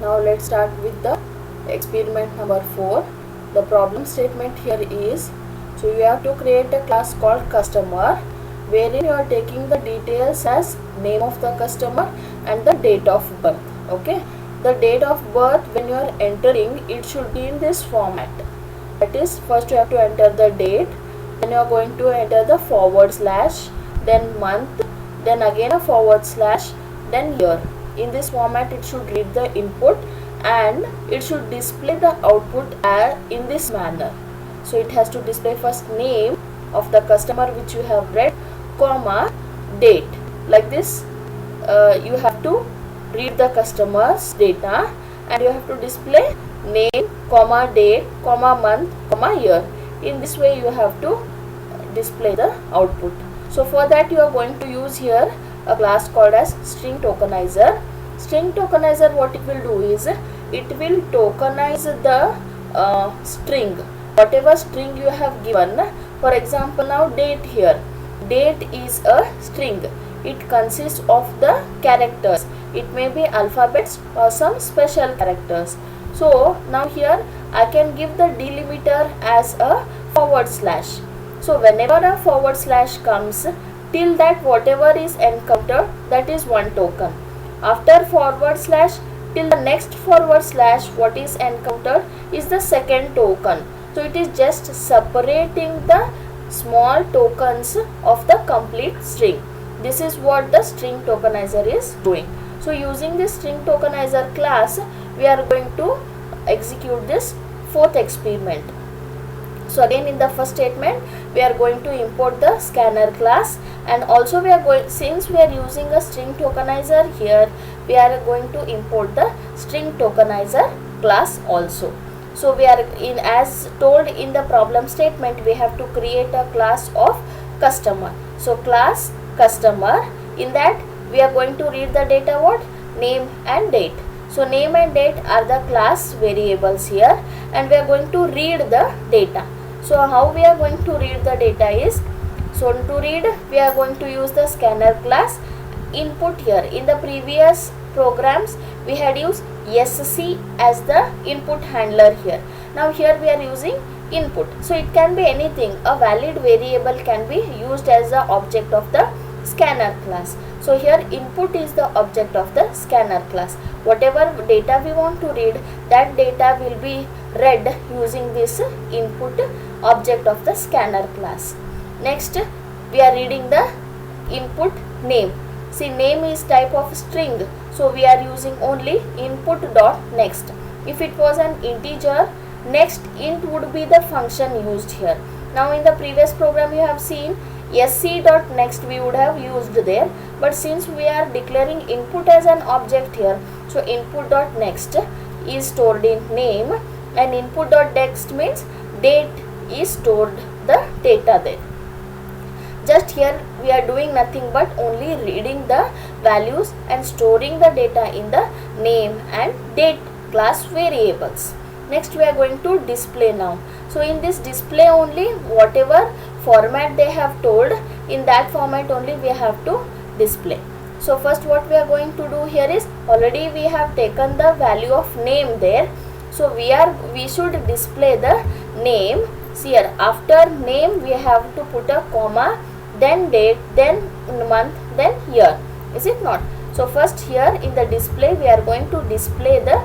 Now let's start with the experiment number 4. The problem statement here is, so you have to create a class called customer, wherein you are taking the details as name of the customer and the date of birth. Okay, the date of birth, when you are entering, it should be in this format. That is, first you have to enter the date, then you are going to enter the forward slash, then month, then again a forward slash, then year. In this format it should read the input and it should display the output in this manner. So it has to display first name of the customer which you have read, comma, date. Like this, you have to read the customer's data and you have to display name, comma, date, comma, month, comma, year. In this way you have to display the output. So for that you are going to use here a class called as string tokenizer. String tokenizer, what it will do is, it will tokenize the string, whatever string you have given. For example, now date here, date is a string. It consists of the characters. It may be alphabets or some special characters. So now here I can give the delimiter as a forward slash. So whenever a forward slash comes, till that whatever is encountered, that is one token. After forward slash, till the next forward slash, what is encountered is the second token. So it is just separating the small tokens of the complete string. This is what the string tokenizer is doing. So using this string tokenizer class, we are going to execute this fourth experiment. So again, in the first statement we are going to import the scanner class, and also we are going, since we are using a string tokenizer here, we are going to import the string tokenizer class also. So we are in, as told in the problem statement, we have to create a class of customer. So class customer, in that we are going to read the data, what, name and date. So name and date are the class variables here, and we are going to read the data. So how we are going to read the data is, so to read we are going to use the scanner class. Input here, in the previous programs we had used SC as the input handler here. Now here we are using input. So it can be anything, a valid variable can be used as the object of the scanner class. So here input is the object of the scanner class. Whatever data we want to read, that data will be read using this input object of the scanner class. Next we are reading the input name. See, name is type of string, so we are using only input dot next. If it was an integer, next int would be the function used here. Now in the previous program you have seen sc dot next we would have used there, but since we are declaring input as an object here, so input dot next is stored in name, and input dot next means date is stored the data there. Just here we are doing nothing but only reading the values and storing the data in the name and date class variables. Next we are going to display now. So in this display only, whatever format they have told, in that format only we have to display. So first what we are going to do here is, already we have taken the value of name there, so we should display the name. See here, after name we have to put a comma, then date, then month, then year, is it not? So first here in the display we are going to display the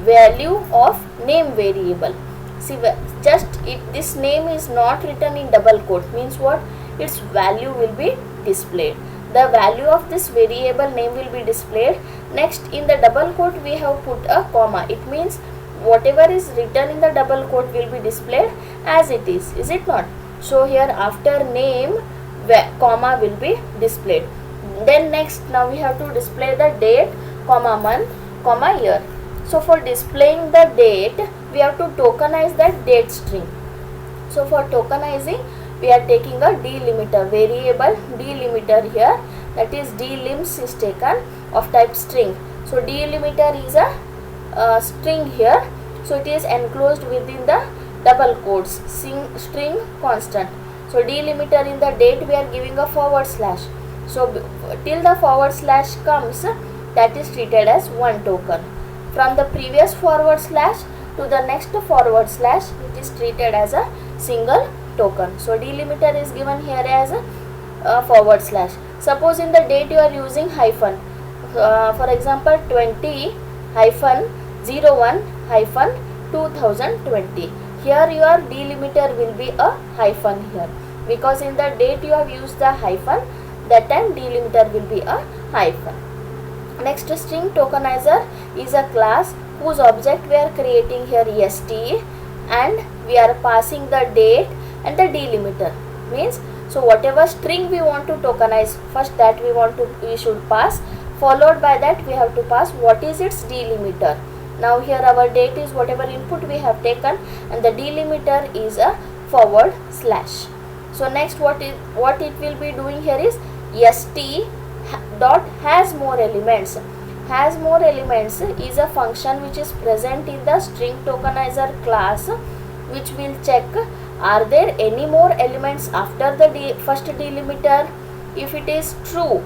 value of name variable. See, just this name is not written in double quote, means what, its value will be displayed. The value of this variable name will be displayed. Next in the double quote we have put a comma. It means whatever is written in the double quote will be displayed as it is it not? So here after name, comma will be displayed. Then next, now we have to display the date, comma, month, comma, year. So for displaying the date, we have to tokenize that date string. So for tokenizing, we are taking a delimiter variable, delimiter here, that is delims is taken of type string. So delimiter is a string here, so it is enclosed within the double quotes, string constant. So delimiter in the date we are giving a forward slash. So till the forward slash comes, that is treated as one token. from the previous forward slash to the next forward slash, it is treated as a single token. So delimiter is given here as a forward slash. Suppose in the date you are using hyphen, for example 20 hyphen 01 hyphen 2020. Here your delimiter will be a hyphen here, because in the date you have used the hyphen, that time delimiter will be a hyphen. Next, string tokenizer is a class whose object we are creating here st, and we are passing the date and the delimiter. Means, so whatever string we want to tokenize, first that we should pass, followed by that we have to pass what is its delimiter. Now here our date is whatever input we have taken, and the delimiter is a forward slash. So next what it will be doing here is st dot has more elements. Has more elements is a function which is present in the string tokenizer class, which will check are there any more elements after the first delimiter. If it is true,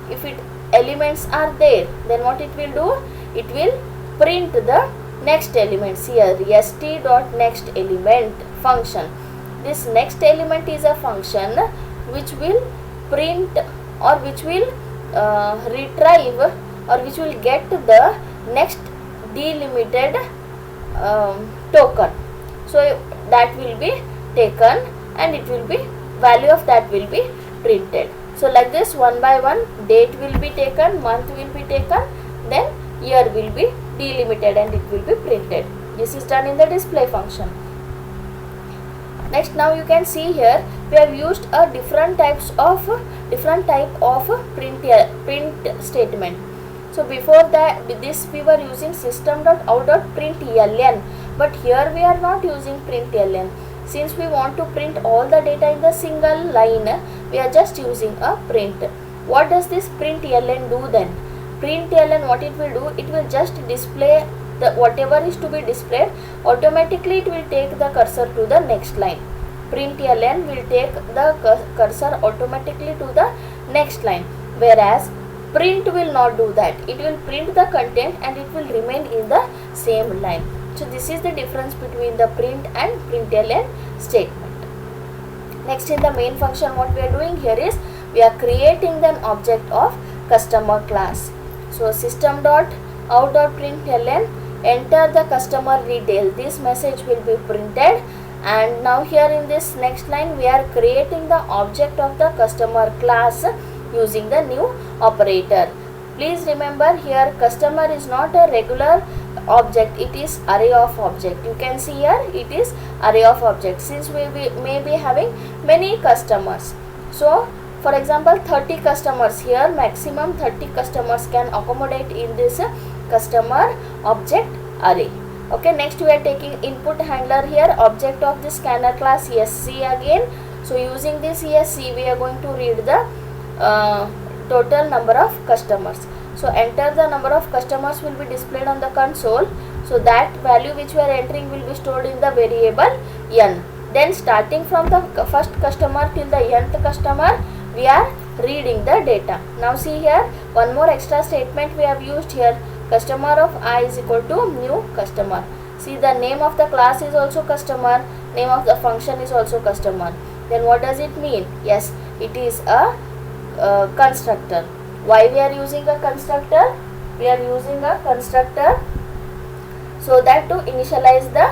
if elements are there, then what it will do? It will print the next elements here, st dot next element function. This next element is a function which will print or which will retrieve or which will get the next delimited token. So that will be taken and it will be, value of that will be printed. So like this, one by one, date will be taken, month will be taken, then year will be delimited and it will be printed. This is done in the display function. Next, now you can see here we have used a different type of print statement. So before that, with this we were using system.out.println, but here we are not using println. Since we want to print all the data in the single line, we are just using a print. What does this println do then? Println, what it will do? It will just display the whatever is to be displayed. Automatically it will take the cursor to the next line. Println will take the cursor automatically to the next line, whereas print will not do that. It will print the content and it will remain in the same line. So this is the difference between the print and println statement. Next, in the main function, what we are doing here is we are creating an object of customer class. So system.out.println, enter the customer detail. This message will be printed, and now here in this next line we are creating the object of the customer class using the new operator. Please remember, here customer is not a regular object, it is array of object. You can see here it is array of objects, since we may be having many customers. So for example 30 customers, here maximum 30 customers can accommodate in this customer object array. Okay, next we are taking input handler here, object of the scanner class esc again. So using this esc we are going to read the total number of customers. So enter the number of customers will be displayed on the console. So that value which we are entering will be stored in the variable n. Then starting from the first customer till the nth customer, we are reading the data. Now see here, one more extra statement we have used here. Customer of I is equal to new customer. See, the name of the class is also customer, name of the function is also customer. Then what does it mean? Yes, it is a constructor. Why we are using a constructor? We are using a constructor so that to initialize the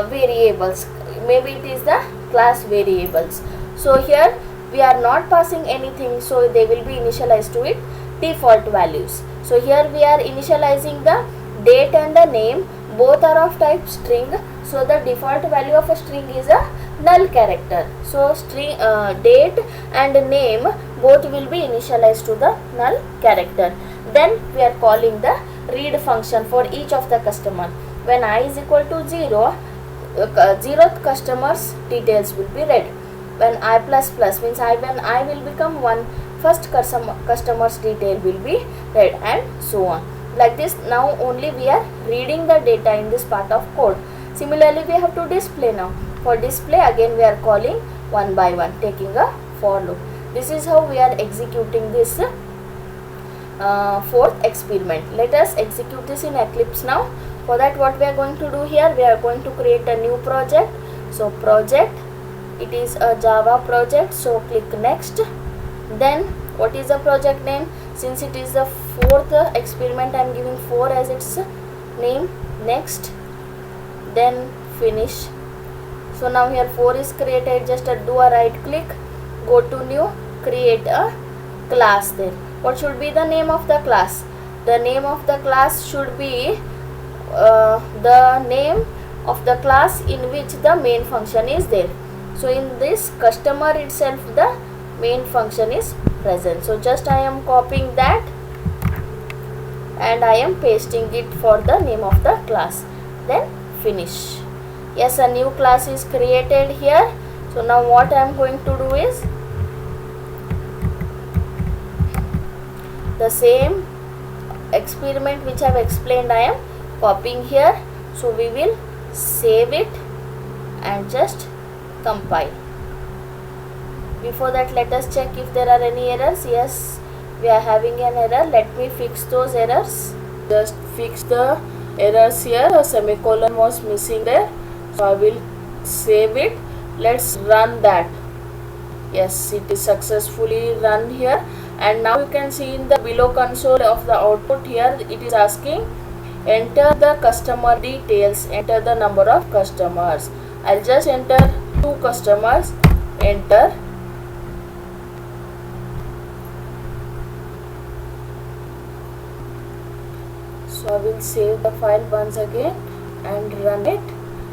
variables. Maybe it is the class variables. So here we are not passing anything, so they will be initialized to it default values. So here we are initializing the date and the name, both are of type string. So the default value of a string is a null character. So string date and name both will be initialized to the null character. Then we are calling the read function for each of the customer. When I is equal to 0, 0th customer's details will be read. When I plus plus means when I will become 1, first customer's detail will be read, and so on. Like this, now only we are reading the data in this part of code. Similarly, we have to display now. For display, again we are calling one by one, taking a for loop. This is how we are executing this fourth experiment. Let us execute this in Eclipse now. For that, what we are going to do here, we are going to create a new project. So project, it is a Java project, so click next. Then what is the project name? Since it is the fourth experiment, I am giving 4 as its name. Next, then finish. So now here 4 is created. Just do a right click, go to new, create a class there. What should be the name of the class? The name of the class should be the name of the class in which the main function is there. So in this customer itself, the main function is present. So just I am copying that and I am pasting it for the name of the class. Then finish. Yes, a new class is created here. So now what I am going to do is the same experiment which I have explained, I am copying here. So we will save it and just compile. Before that, let us check if there are any errors. Yes, we are having an error. Let me fix those errors. Just fix the errors here. A semicolon was missing there. So I will save it. Let's run that. Yes, it is successfully run here. And now you can see in the below console of the output here, it is asking enter the customer details, enter the number of customers. I'll just enter 2 customers, enter. So I will save the file once again and run it.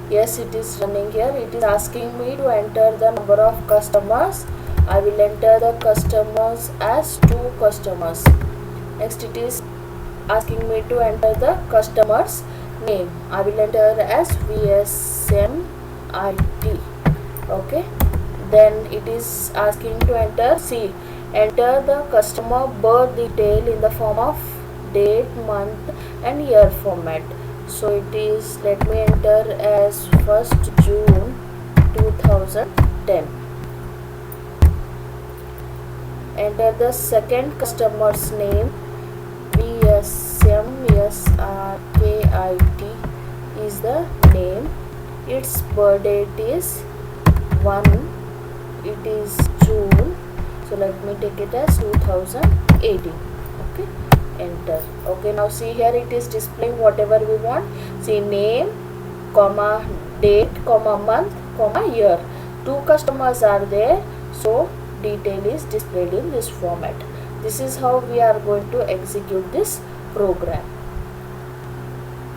Yes, it is running here. It is asking me to enter the number of customers. I will enter the customers as 2 customers. Next, it is asking me to enter the customer's name. I will enter as VSMIT. Okay. Then it is asking to enter enter the customer birth detail in the form of date, month and year format. So it is, let me enter as 1st June 2010. Enter the second customer's name, VSMSRKIT is the name. Its birth date is 1, it is June. So let me take it as 2018. Okay, enter. Okay, now see here it is displaying whatever we want. See name, comma, date, comma, month, comma, year. 2 customers are there. So detail is displayed in this format. This is how we are going to execute this program.